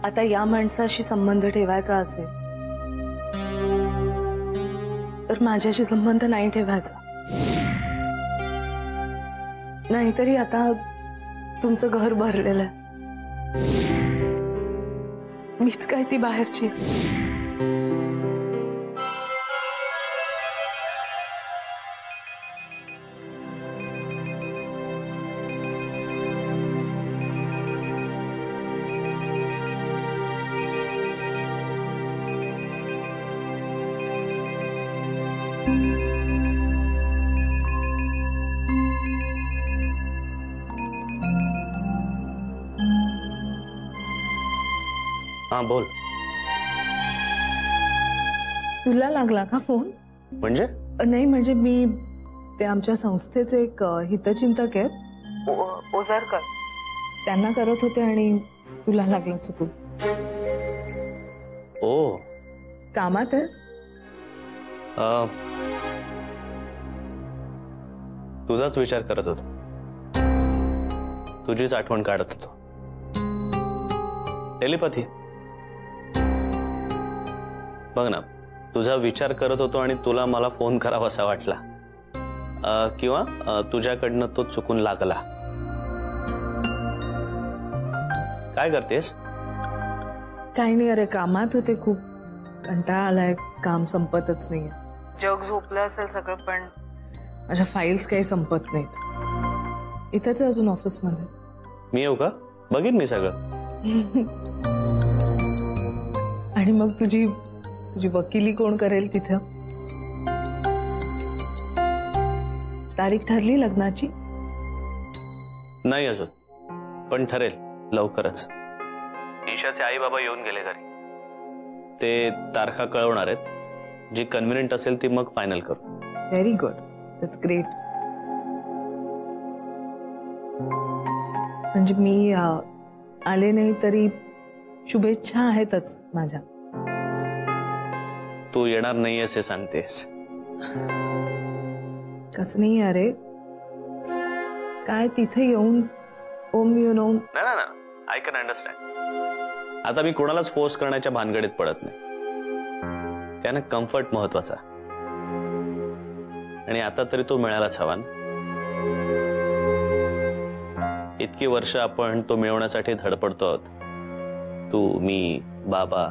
आता या माणसाशी संबंध ठेवायचा असेल तर माझ्याशी संबंध नाही ठेवायचा. नाहीतरी आता तुमचं घर भरलेलं आहे, मीच काय ती बाहेरची. हाँ बोल. तुला लागला का फोन? म्हणजे? नाही म्हणजे मी ते आमच्या संस्थेचे एक हितचिंतक आहेत ओझरकर, त्यांना करत होते आणि तुला लागला चुकून. ओ कामात आहेस? तुझाच विचार करत होतो, तुझीच आठवण काढत होतो. टेलिपॅथी. बघ ना, तुझा विचार करत होतो आणि तुला मला फोन करावासा वाटला, किंवा तुझ्याकडनं तो चुकून लागला. काय करतेस? काही नाही, अरे कामात होते, खूप कंटाळा आलाय, काम संपतच नाहीये. जग झोपलं असेल सगळं, पण माझ्या फाईल्स काही संपत नाहीत. इथेच अजून ऑफिस मध्ये. मी येऊ का? बघीन मी सगळं. आणि मग तुझी वकिली कोण करेल तिथं? तारीख ठरली लग्नाची? नाही अजून, पण ठरेल लवकरच. ईशाचे आई बाबा येऊन गेले घरी, ते तारखा कळवणार आहेत. जी कन्व्हिनियंट असेल ती मग फायनल करू. Very good, that's great. म्हणजे मी आले नाही तरी शुभेच्छा आहेतच माझ्या. तू येणार नाहीयेस हे सांगतेस? कसं नाही अरे, काय तिथे येऊन ओम यू नो. नाही ना, आय कॅन अंडरस्टँड. आता मी कोणालाच फोर्स करण्याच्या भानगडीत पडत नाही. त्यानं कम्फर्ट महत्वाचा, आणि आता तरी तो मिळालाच हवा ना. इतकी वर्ष आपण तो मिळवण्यासाठी धडपडतो आहोत, तू, मी, बाबा.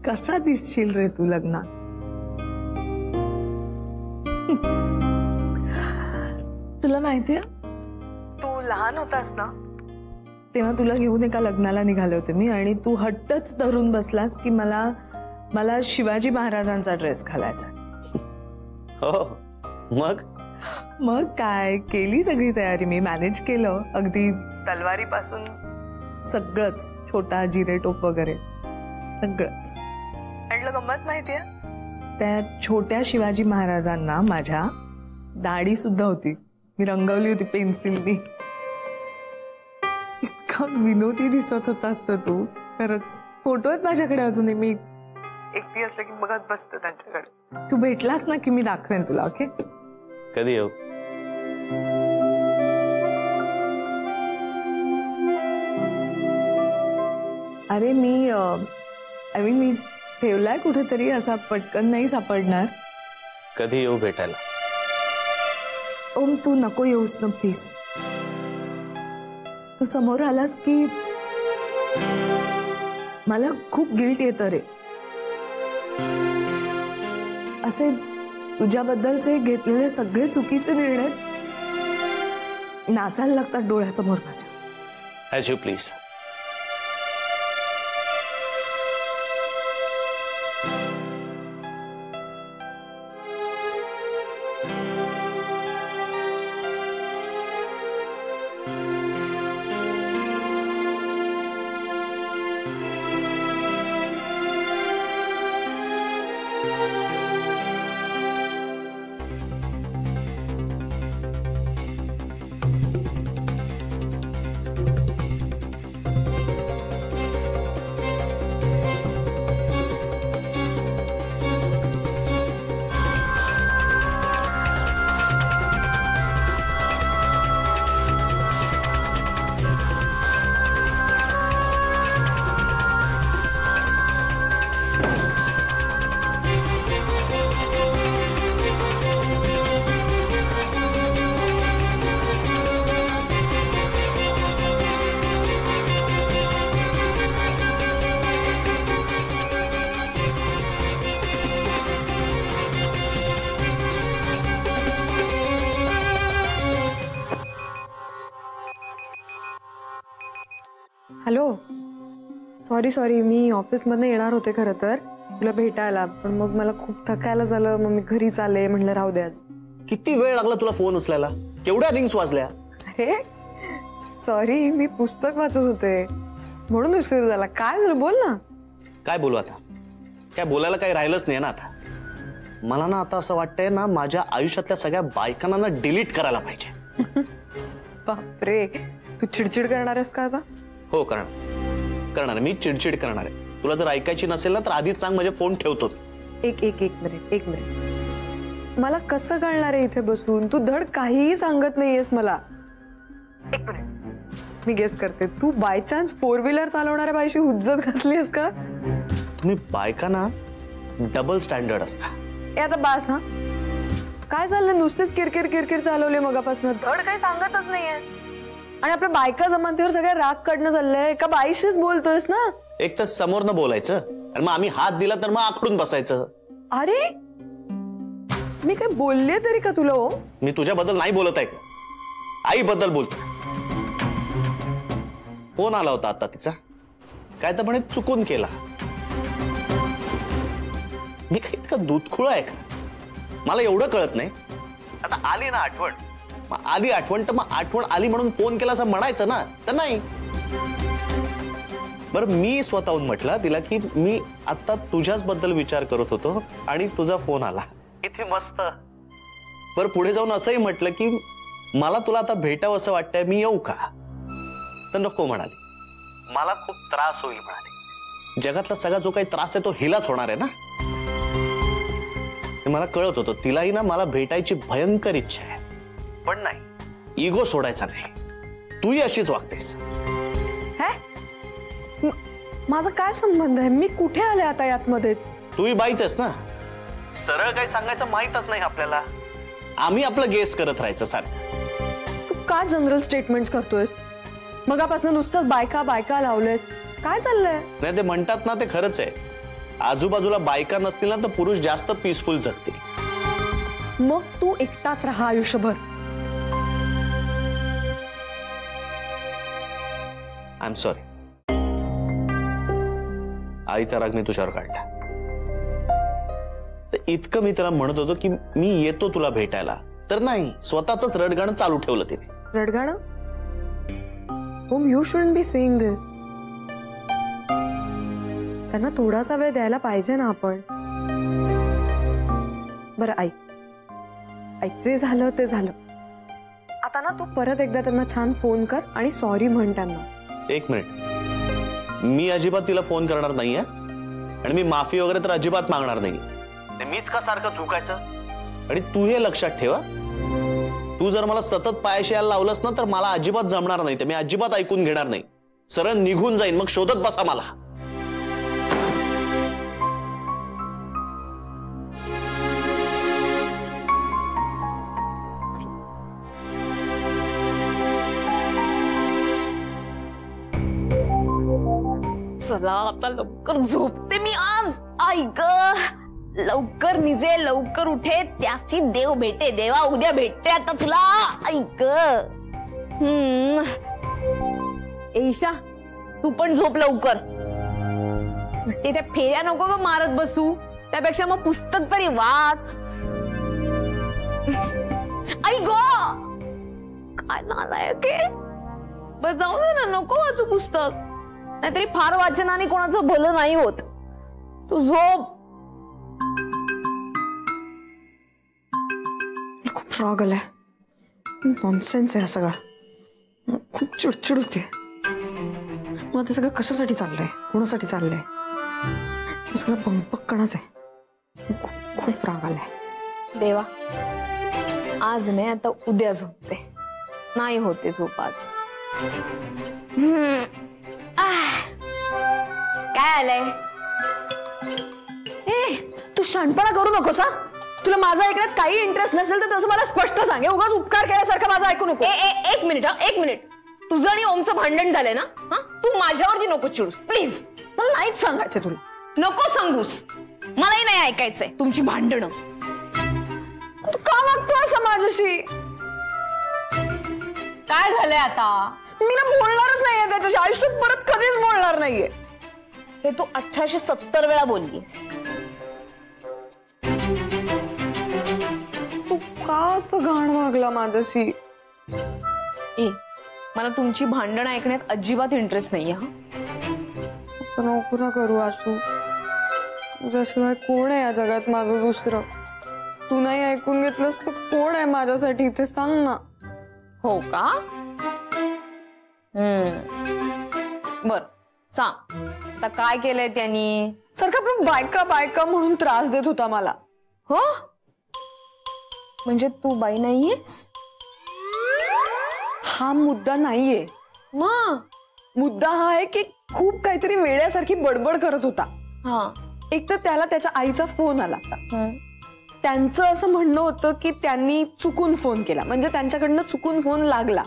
कसा दिसशील रे तू लग्नात? तुला माहितीये, तू लहान होतास ना तेव्हा तुला घेऊन एका लग्नाला निघाले होते मी, आणि तू हट्टच धरून बसलास की मला शिवाजी महाराजांचा ड्रेस घालायचा. हो, मग काय केली सगळी तयारी मी, मॅनेज केलं अगदी तलवारीपासून सगळंच, छोटा जिरे टोप वगैरे सगळंच. आणि गंमत माहितीये, त्या छोट्या शिवाजी महाराजांना माझ्या दाढी सुद्धा होती, मी रंगवली होती पेन्सिलनी. इतका विनोदी दिसत होतास तर तू, खरंच. फोटो आहेत माझ्याकडे अजूनही, मी एकटी असले की बघत बसते त्यांच्याकडे. तू भेटलास ना की मी दाखवेन तुला. ओके, कधी येऊ? अरे मी ठेवलाय कुठेतरी, असा पटकन नाही सापडणार. कधी येऊ भेटायला? ओम तू नको येऊस ना प्लीज. तू समोर आलास की मला खूप गिल्ट येतं रे. असे तुझ्याबद्दलचे घेतलेले सगळे चुकीचे निर्णय नाचायला लागतात डोळ्यासमोर माझ्या. As you please. Hello. Sorry मी ऑफिसमधनं येणार होते खरं तर तुला भेटायला, पण मग मला खूप थकायला झालं, मग मी घरीच आले. म्हणलं राहू दे आज. किती वेळ लागला तुला फोन उचलायला? केवढ्या रिंग्स वाजल्या? अरे सॉरी, मी पुस्तक वाचत होते म्हणून उशीर झाला. काय झालं बोल ना. काय बोलू आता? काय बोलायला काही राहिलंच नाही ना आता. मला ना आता असं वाटतंय ना, माझ्या आयुष्यातल्या सगळ्या बायकांना ना डिलीट करायला पाहिजे. बापरे, तू चिडचिड करणार आहेस का आता? हो करणार मी चिडचिड करणार आहे. तुला जर ऐकायची नसेल ना तर आधीच सांग, म्हणजे फोन ठेवतो. एक मिनिट. मला कसं कळणार आहे इथे बसून? तू धड काहीही सांगत नाहीयेस मला. एक मिनिट, मी गेस करते. तू बाय चान्स 4 व्हीलर चालवणाऱ्या बाईशी हुज्जत घातलीस का? तुम्ही बायका ना डबल स्टँडर्ड असता. आता बास. हा काय चाललंय? नुसतेच किरकिर चालवले मगापासून. धड काही सांगतच नाहीयेस. आणि आपल्या बायका जमातीवर सगळ्या राग काढणं चाललंय. एका बाईशीच बोलतोयस ना. एक तर समोर न बोलायचं आणि मग आम्ही हात दिला तर मग आखडून बसायचं. अरे मी काय बोलले तरी का तुला? हो, मी तुझ्याबद्दल नाही बोलत आहे, आई बद्दल बोलतो. फोन आला होता आता तिचा, काय तर म्हणे चुकून केला. मी काही इतका दूधखुळा आहे का? मला एवढं कळत नाही. आता आली ना आठवण, आली आठवण तर मग आठवण आली म्हणून फोन केला असं म्हणायचं ना, तर नाही. बरं, मी स्वतःहून म्हटलं तिला की मी आता तुझ्याच बद्दल विचार करत होतो आणि तुझा फोन आला. इथे मस्त. बरं, पुढे जाऊन असंही म्हटलं की मला तुला आता भेटावं असं वाटतंय, मी येऊ का? तर नको म्हणाली. मला खूप त्रास होईल म्हणाली. जगातला सगळा जो काही त्रास आहे तो हिलाच होणार आहे ना. मला कळत होतं तिलाही ना मला भेटायची भयंकर इच्छा आहे, पण नाही, इगो सोडायचा नाही. तूही अशीच वागतेस. माझा काय संबंध आहे? मी कुठे आले आता यातमध्येच? तूही बाईच आहेस ना. सरळ काही सांगायचं माहीतच नाही आपल्याला. आम्ही आपलं गेस करत राहायचं सारखं. तू का जनरल स्टेटमेंट्स करतोयस? मगापासून नुसतंच बायका लावलंयस. काय चाललंय? नाही, ते म्हणतात ना ते खरंच आहे. आजूबाजूला बायका नसतील ना तर पुरुष जास्त पीसफुल जगतील. मग तू एकटाच राहा आयुष्यभर. I am sorry. आईचा राग मी तुझ्यावर काढला. तर इतकं मी त्याला म्हणत होतो की मी येतो तुला भेटायला, तर नाही, स्वतःच रडगाणं चालू ठेवलं तिने. रडगाणं? ओम, यू शुडंट बी सेइंग दिस. त्यांना थोडासा वेळ द्यायला पाहिजे ना आपण. बरं ऐक, जे झालं ते झालं. आता ना तू परत एकदा त्यांना छान फोन कर आणि सॉरी म्हण त्यांना. एक मिनिट, मी अजिबात तिला फोन करणार नाहीये आणि मी माफी वगैरे तर अजिबात मागणार नाही. मीच का सारखं चुकायचं? आणि तू हे लक्षात ठेवा, तू जर मला सतत पायाशी यायला लावलंस ना तर मला अजिबात जमणार नाही. ते मी अजिबात ऐकून घेणार नाही. सरळ निघून जाईन, मग शोधत बसा मला. चला आता लवकर झोपते मी आज. ऐक, लवकर निजे लवकर उठे, त्याची देव भेटे. देवा उद्या भेटते आता तुला. ऐक. ईशा, तू पण झोप लवकर. नुसते त्या फेऱ्या नको ग मारत बसू. त्यापेक्षा मग पुस्तक तरी वाच. ऐक, काय नालायक आहे. बस जाऊ दे ना, नको वाचू पुस्तक. नाहीतरी फार वाचनाने कोणाचं भलं नाही होत. तू झोप. खूप राग आलाय. नॉनसेन्स आहे हा सगळा. खूप चिडचिड होते. मला ते सगळं कशासाठी चाललंय, कोणासाठी चाललंय, हे सगळं बंपकपणाच आहे. खूप राग आलाय. देवा, आज नाही, आता उद्या झोपते. नाही होते झोप आज. काय आलंय? तू शहाणपणा करू नकोस. हा, तुला माझा ऐकण्यात काही इंटरेस्ट नसेल तर तसं मला स्पष्ट सांग. उगाच उपकार केल्यासारखं माझं ऐकू नको. एक मिनिट. तुझं आणि ओमचं भांडण झालंय ना. तू माझ्यावरती नको चिडूस प्लीज. मला नाहीच सांगायचं तुला. नको सांगूस. मलाही नाही ऐकायचंय तुमची भांडणं. तू का वागतो असं माझ्याशी? काय झालंय आता? मी ना बोलणारच नाहीये त्याच्याशी, आयुष्यात परत कधीच बोलणार नाहीये. हे तू 1870 वेळा बोललीस. तू का असं घाण वागला माझ्याशी? ए, मला तुमची भांडण ऐकण्यात अजिबात इंटरेस्ट नाहीये. हा, असं नको ना करू आशू. तुझ्याशिवाय कोण आहे या जगात माझं दुसरं? तू नाही ऐकून घेतलंस तर कोण आहे माझ्यासाठी ते सांग ना. हो का? बर सांग, आता काय केलंय त्यांनी? सारखा पण बायका बायका म्हणून त्रास देत होता मला. हो, म्हणजे तू बाई नाहीयेस? हा मुद्दा नाहीये. मग मुद्दा हा आहे की खूप काहीतरी वेड्यासारखी बडबड करत होता. हा, एक तर त्याला त्याच्या आईचा फोन आला. त्यांचं असं म्हणणं होतं की त्यांनी चुकून फोन केला, म्हणजे त्यांच्याकडनं चुकून फोन लागला.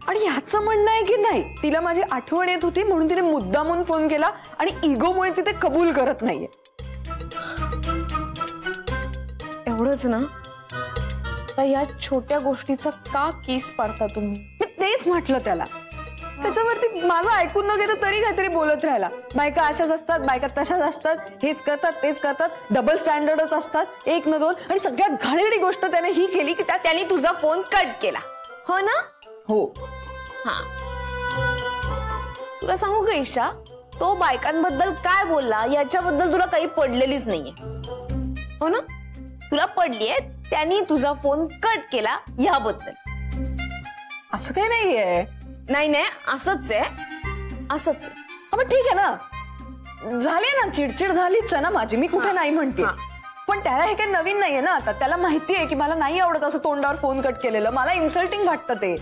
आणि ह्याचं म्हणणं आहे की नाही, तिला माझी आठवण येत होती म्हणून तिने मुद्दामून फोन केला आणि इगोमुळे ती ते कबूल करत नाहीये. एवढंच ना? तर या छोट्या गोष्टीचा का केस पाडता तुम्ही? मी तेच म्हटलं त्याला. त्याच्यावरती माझं ऐकून न घेता तरी काहीतरी बोलत राहिला. बायका अशाच असतात, बायका तशाच असतात, हेच करतात तेच करतात, डबल स्टँडर्डच असतात, एक न दोन. आणि सगळ्यात घाणेरडी गोष्ट त्याने ही केली की त्यांनी तुझा फोन कट केला. हो ना? हो. हा, तुला सांगू का ईशा, तो बायकांबद्दल काय बोलला याच्याबद्दल तुला काही पडलेलीच नाहीये. हो ना? तुला पडलीये त्यांनी तुझा फोन कट केला याबद्दल. असं काही नाहीये. नाही नाही, असंच आहे, असंच आहे. पण ठीक आहे ना, झाली ना चिडचिड, झालीच आहे ना माझी, मी कुठे नाही म्हणते. पण त्याला हे काही नवीन नाहीये ना. आता त्याला माहिती आहे की मला नाही आवडत असं तोंडावर फोन कट केलेलं. मला इन्सल्टिंग वाटतं ते.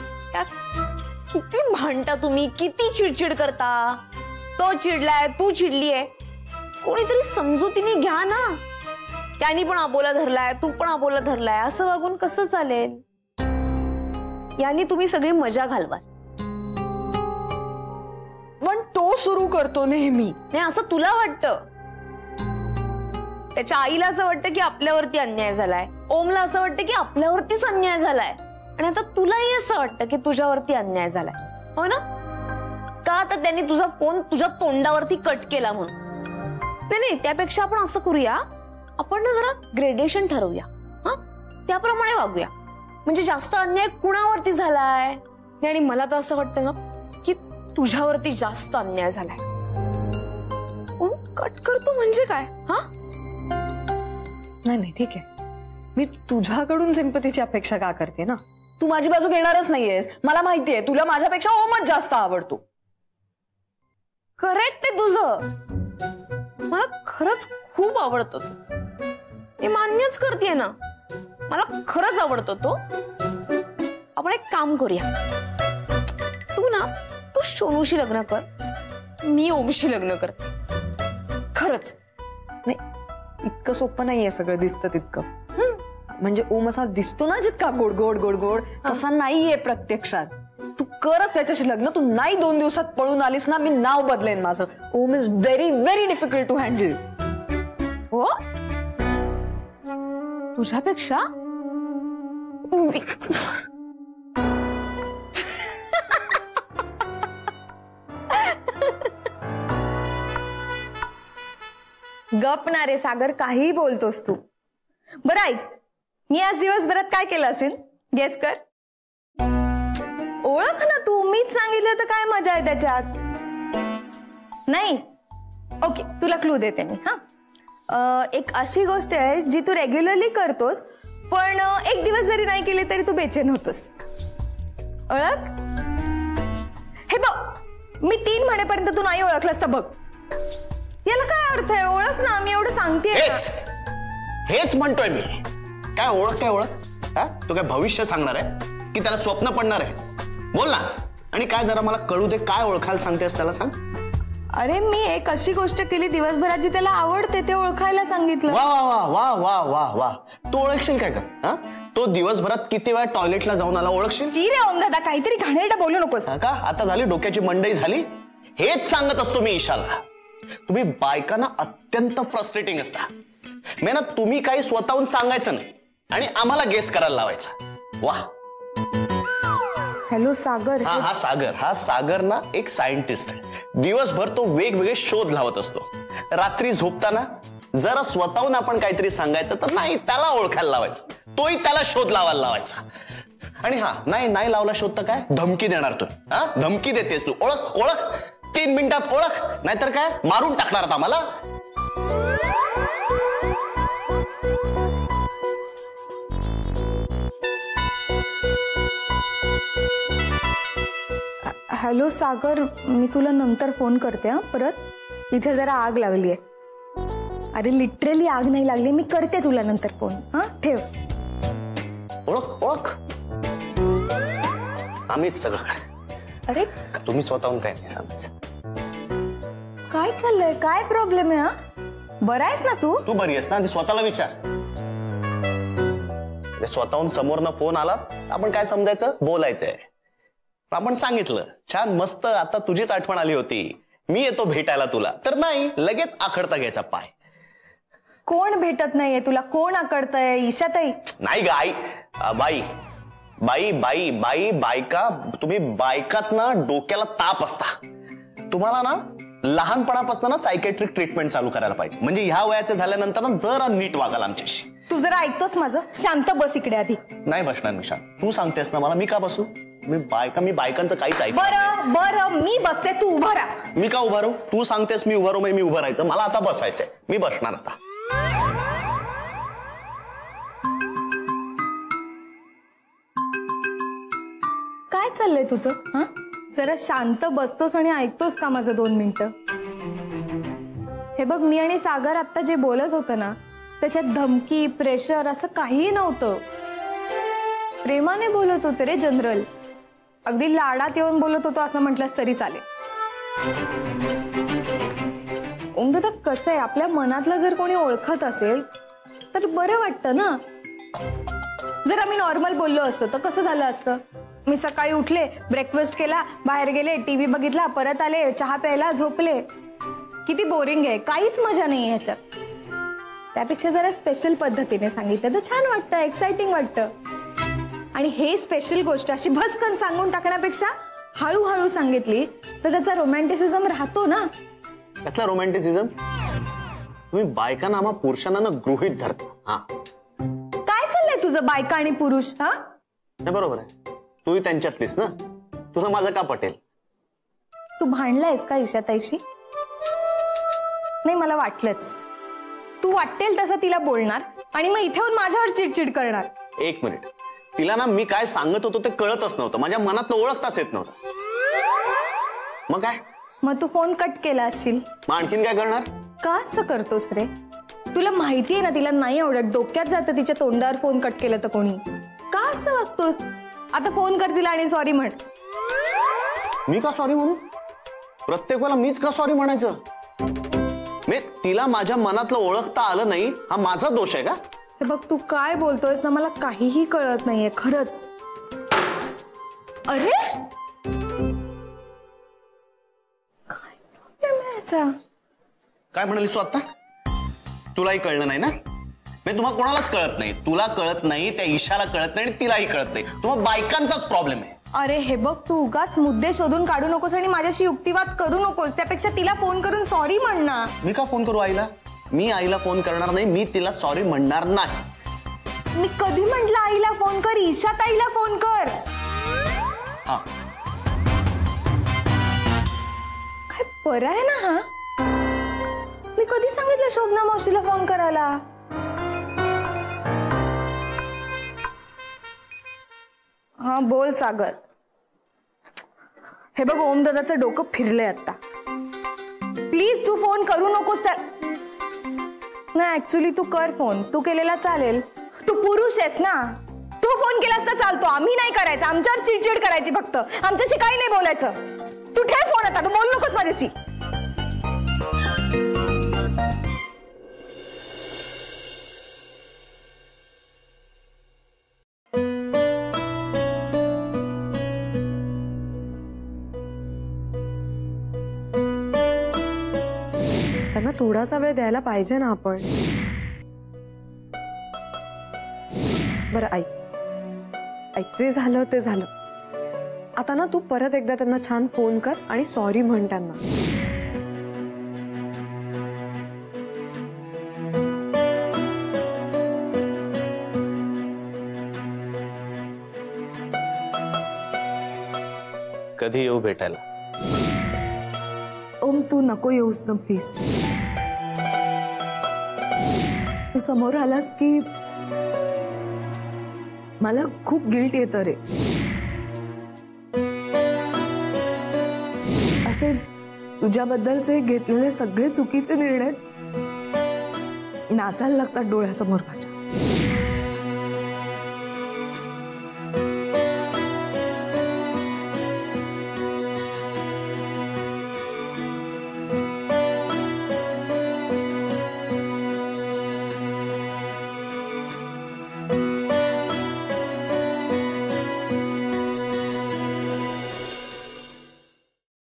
किती भांडता तुम्ही, किती चिडचिड करता. तो चिडलाय, तू चिडलीये, कोणीतरी समजुतीने घ्या ना. त्यांनी पण अबोला धरलाय, तू पण अबोला धरलाय, असं वागून कसं चालेल? यांनी तुम्ही सगळी मजा घालवाल. पण तो सुरू करतो नेहमी. नाही असं तुला वाटतं. त्याच्या आईला असं वाटतं की आपल्यावरती अन्याय झालाय, ओमला असं वाटतं की आपल्यावरतीच अन्याय झालाय, आणि आता तुलाही असं वाटतं की तुझ्यावरती अन्याय झालाय. हो ना? का आता त्यांनी तुझा फोन तुझ्या तोंडावरती कट केला म्हणून? नाही, त्यापेक्षा आपण असं करूया, आपण ना जरा ग्रेडेशन ठरवूया. हा, त्याप्रमाणे वागूया. म्हणजे जास्त अन्याय कुणावरती झालाय? आणि मला तर असं वाटतं ना की तुझ्यावरती जास्त अन्याय झालाय. कट करतो म्हणजे काय? हा, नाही ठीक आहे. मी तुझ्याकडून सिंपतीची अपेक्षा का करते ना? तू माझी बाजू घेणारच नाहीयेस. मला माहितीये तुला माझ्यापेक्षा ओमच जास्त आवडतो. करेक्ट आहे तुझं. मला खरंच खूप आवडतो तो. मी मान्यच करते ना, मला खरंच आवडतो तो. आपण एक काम करूया, तू सोनूशी लग्न कर, मी ओमशी लग्न करते. खरंच नाही, इतकं सोपं नाहीये सगळं दिसतं तितकं. म्हणजे ओम असा दिसतो ना जितका गोड गोड गोड गोड, तसा नाहीये प्रत्यक्षात. तू करच त्याच्याशी लग्न. तू नाही 2 दिवसात पळून आलीस ना, मी नाव बदलेन माझं. Om is very very difficult to handle. हो, तुझ्यापेक्षा? गप ना रे सागर, काहीही बोलतोस तू. बरं ऐक, मी आज दिवसभरात काय केलं असेल गेस कर. ओळख ना तू, मीच सांगितलं तर काय मजा आहे त्याच्यात? नाही, ओके तुला क्लू देते मी. हा, एक अशी गोष्ट आहे जी तू रेग्युलरली करतोस, पण एक दिवस जरी नाही केली तरी तू बेचैन होतोस. ओळख. हे बघ, मी 3 म्हणेपर्यंत तू नाही ओळखलंस तर बघ. याला काय अर्थ आहे? ओळख ना, मी एवढं सांगते. हेच म्हणतोय मी. काय ओळख, काय ओळख? तू काय भविष्य सांगणार आहे की त्याला स्वप्न पडणार आहे? बोल ना. आणि काय जरा मला कळू दे, काय ओळखायला सांगतेस त्याला, सांग. अरे मी एक अशी गोष्ट केली दिवसभरात जी त्याला आवडते, ते ओळखायला सांगितलं. वा वा वा वा वा वा वा. तू ओळखशील काय का? तो दिवसभरात किती वेळा टॉयलेटला जाऊन आला, ओळखशील? रे ओम दादा, काहीतरी घाणेरडं बोलू नकोस. का आता झाली डोक्याची मंडई झाली? हेच सांगत असतो मी ईशाला. तुम्ही बायकांना अत्यंत फ्रस्ट्रेटिंग असता. मी ना, तुम्ही काही स्वतःहून सांगायचं नाही आणि आम्हाला गेस करायला लावायचा. वा. हॅलो सागर. हा सागर ना एक सायंटिस्ट आहे. दिवसभर तो वेगवेगळे शोध लावत असतो. रात्री झोपताना जरा स्वतःहून आपण काहीतरी सांगायचं तर नाही त्याला ओळखायला लावायचं, तोही त्याला शोध लावायला लावायचा. आणि नाही लावला शोध तर काय धमकी देणार तू. धमकी देतेस तू. ओळख 3 मिनिटात ओळख, नाहीतर काय मारून टाकणार आम्हाला. हॅलो सागर, मी तुला नंतर फोन करते. हा परत, इथे जरा आग लागली आहे. अरे लिटरली आग नाही लागली, मी करते तुला नंतर फोन. हा ठेव. ओळख आम्हीच सगळं काय. अरे तुम्ही स्वतःहून काय नाही सांगायचं. काय चाललंय, काय प्रॉब्लेम आहे? हा बरा आहेस ना तू? तू बरी आहेस ना, स्वतःला विचार. स्वतःहून समोरनं फोन आला आपण काय समजायचं, बोलायचंय. आपण सांगितलं छान मस्त, आता तुझीच आठवण आली होती, मी येतो भेटायला तुला. तर नाही, लगेच आखडता घ्यायचा पाय. कोण भेटत नाहीये तुला, कोण आकडतंय? ईशाताई नाही ग आई. बाई बायका, तुम्ही बायकाच ना डोक्याला ताप असता. तुम्हाला ना लहानपणापासून ना सायकेट्रिक ट्रीटमेंट चालू करायला पाहिजे, म्हणजे ह्या वयाचे झाल्यानंतर ना जरा नीट वागाल आमच्याशी. तू जरा ऐकतोस माझं? शांत बस इकडे आधी. नाही बसणार मी शांत. तू सांगतेस ना मला, मी का बसू? मी बायकांचं काहीच ऐक. बरं मी बसते, तू उभा राहा. मी का उभा राहू? तू सांगतेस मी उभा राहू, मी उभं राहायचं. मला आता बसायचंय, मी बसणार आता. काय चाललंय तुझं? हा जरा शांत बसतोस आणि ऐकतोस का माझं 2 मिनिटं? हे बघ, मी आणि सागर आता जे बोलत होतं ना, त्याच्यात धमकी प्रेशर असं काहीही नव्हतं. प्रेमाने बोलत होते रे, जनरल. अगदी लाडात येऊन बोलत होतो असं म्हटलंस तरी चालेल. ओमदादा, कसं आहे, आपल्या मनातलं जर कोणी ओळखत असेल तर बरं वाटतं ना. जर आम्ही नॉर्मल बोललो असतो तर कसं झालं असतं? मी सकाळी उठले, ब्रेकफास्ट केला, बाहेर गेले, टीव्ही बघितला, परत आले, चहा प्यायला, झोपले. किती बोरिंग आहे, काहीच मजा नाही ह्याच्यात. त्यापेक्षा जरा स्पेशल पद्धतीने सांगितलं तर छान वाटतं, एक्साइटिंग वाटतं. आणि हे स्पेशल गोष्ट अशी भस्कन सांगून टाकण्यापेक्षा हळूहळू सांगितली तर त्याचा रोमॅन्टिसिझम राहतो ना. त्यातला रोमॅन्टिसिझम तुम्ही बायकांना आम्हा पुरुषांना ना गृहीत धरता. काय चाललंय तुझं बायका आणि पुरुष? हा हे बरोबर आहे, तूही त्यांच्यातलीस ना, तुला माझं का पटेल? तू भांडलायस का ईशाताईशी? नाही, मला वाटलंच. तू वाटेल तसं तिला बोलणार आणि मग इथे येऊन माझ्यावर चिडचिड करणार. 1 मिनिट, तिला ना मी काय सांगत होतो ते कळतच नव्हतं, माझ्या मनात ओळखताच येत नव्हतं. मग काय? मग तू फोन कट केला असशील. मग आणखीन काय करणार? का असं करतोस रे? तुला माहितीये ना तिला नाही आवडत, डोक्यात जातं तिच्या तोंडावर फोन कट केलं तर कोणी. का असं वागतोस? आता फोन कर तिला आणि सॉरी म्हण. मी का सॉरी म्हणू? प्रत्येक वेळेला मीच का सॉरी म्हणायचं? मी तिला माझ्या मनातलं ओळखता आलं नाही, हा माझा दोष आहे का? हे बघ, तू काय बोलतोयस ना, मला काहीही कळत नाहीये खरंच. अरे काय प्रॉब्लेम आहे याचा? काय म्हणालीस तू आता? तुलाही कळलं नाही ना? मी तुम्हाला कोणालाच कळत नाही. तुला कळत नाही, त्या ईशाला कळत नाही आणि तिलाही कळत नाही. तुम्हाला बायकांचाच प्रॉब्लेम आहे. अरे हे बघ, तू उगाच मुद्दे शोधून काढू नकोस आणि माझ्याशी युक्तिवाद करू नकोस. त्यापेक्षा तिला फोन करून सॉरी म्हण ना. मी का फोन करू आईला? मी आईला फोन करणार नाही, मी तिला सॉरी म्हणणार नाही. मी कधी म्हंटल आईला फोन कर? ईशाताईला फोन कर. हा काय बरं आहे ना? हा मी कधी सांगितलं शोभना मावशीला फोन करायला? हा बोल सागर. हे बघ, ओमदादाचं डोकं फिरलंय आता. प्लीज तू फोन करू नकोस. नाही, ऍक्च्युली तू कर फोन. तू केलेला चालेल, तू पुरुष आहेस ना. तू फोन केलास तर चालतो, आम्ही नाही करायचं. आमच्यावर चिडचिड करायची फक्त, आमच्याशी काही नाही बोलायचं. तू ठेव फोन आता, तू बोल नकोस माझ्याशी. त्यांना थोडासा वेळ द्यायला पाहिजे ना आपण. बरं ऐक, जे झालं ते झालं. आता ना तू परत एकदा त्यांना छान फोन कर आणि सॉरी म्हण त्यांना. कधी येऊ भेटायला? ओम तू नको येऊस ना प्लीज. तू समोर आलास की मला खूप गिल्ट येतं रे. असे तुझ्याबद्दलचे घेतलेले सगळे चुकीचे निर्णय नाचायला लागतात डोळ्यासमोर माझ्या.